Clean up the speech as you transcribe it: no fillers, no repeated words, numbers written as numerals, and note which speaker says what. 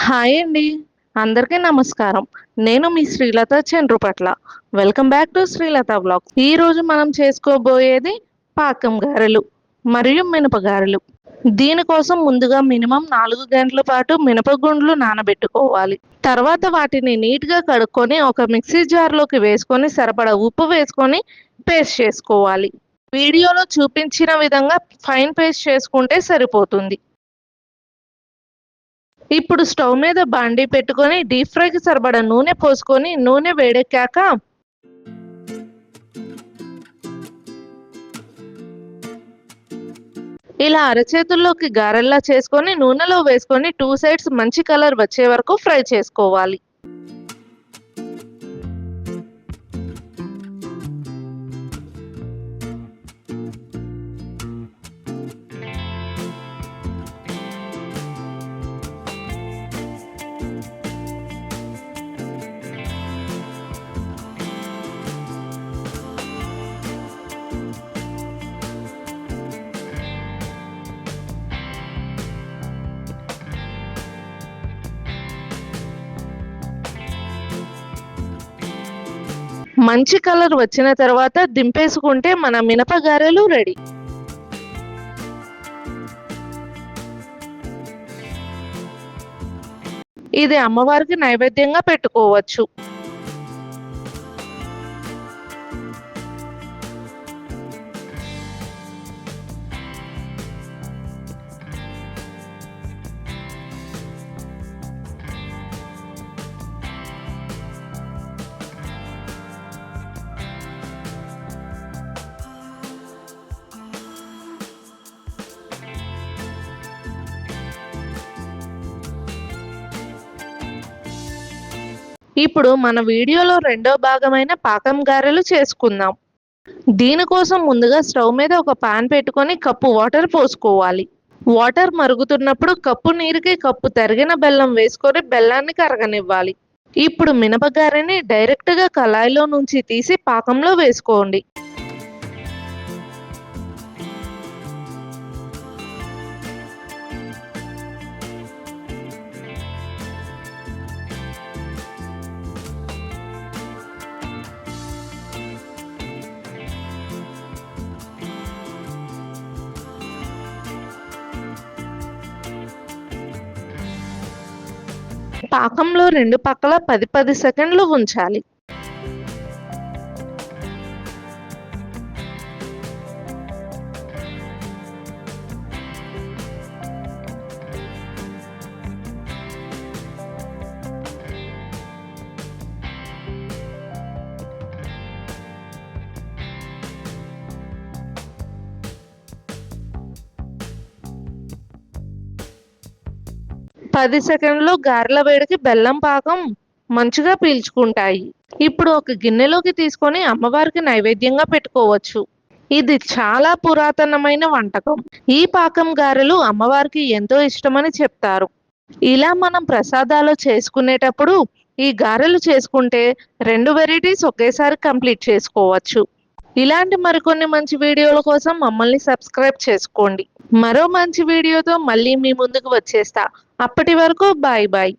Speaker 1: Hi అండి. అందరికీ నమస్కారం. నేను మీ Srilatha Chandrupatla. Welcome back to Srilatha vlogs. ఈరోజు మనం చేసుకోబోయేది పాకం గారెలు మరియు మినప గారెలు. దీనికోసం ముందుగా మినిమం 4 గంటల పాటు మినపగుండ్లు నానబెట్టుకోవాలి. తర్వాత వాటిని నీట్‌గా కడుక్కొని ఒక మిక్సీ జార్‌లోకి వేసుకొని సరిపడా ఉప్పు వేసుకొని పేస్ట్ చేసుకోవాలి. వీడియోలో చూపించిన విధంగా ఫైన్ పేస్ట్ చేసుకుంటే సరిపోతుంది. ఇప్పుడు స్టవ్ మీద బాండీ పెట్టుకొని డీప్ ఫ్రైకి సరిపడా నూనె పోసుకొని నూనె వేడెక్కాక ఇలా అరచేతుల్లోకి గారెల్లా చేసుకొని నూనెలో వేసుకొని 2 సైడ్స్ మంచి కలర్ వచ్చే వరకు ఫ్రై చేసుకోవాలి. మంచి కలర్ వచ్చిన తర్వాత దింపేసుకుంటే మన మినప గారెలు రెడీ. ఇది అమ్మవారికి నైవేద్యంగా పెట్టుకోవచ్చు. ఇప్పుడు మన వీడియోలో రెండో భాగమైన పాకం గారెలు చేసుకుందాం. దీనికోసం ముందుగా స్టవ్ మీద ఒక పాన్ పెట్టుకొని కప్పు వాటర్ పోసుకోవాలి. వాటర్ మరుగుతున్నప్పుడు కప్పు నీరుకి కప్పు తరిగిన బెల్లం వేసుకొని బెల్లాన్ని కరగనివ్వాలి. ఇప్పుడు మినపగారెని డైరెక్ట్‌గా కళాయిలో నుంచి తీసి పాకంలో వేసుకోండి. పాకంలో రెండు పక్కల 10 సెకండ్లు ఉంచాలి. పది సెకండ్‌లో గారెల వేడికి బెల్లం పాకం మంచిగా పీల్చుకుంటాయి. ఇప్పుడు ఒక గిన్నెలోకి తీసుకొని అమ్మవారికి నైవేద్యంగా పెట్టుకోవచ్చు. ఇది చాలా పురాతనమైన వంటకం. ఈ పాకం గారెలు అమ్మవారికి ఎంతో ఇష్టమని చెప్తారు. ఇలా మనం ప్రసాదాలు చేసుకునేటప్పుడు ఈ గారెలు చేసుకుంటే 2 వెరైటీస్ ఒకేసారి కంప్లీట్ చేసుకోవచ్చు. ఇలాంటి మరికొన్ని మంచి వీడియోల కోసం మమ్మల్ని సబ్స్క్రైబ్ చేసుకోండి. మరో మంచి వీడియోతో మళ్ళీ మీ ముందుకు వచ్చేస్తా. అప్పటి వరకు బాయ్ బాయ్.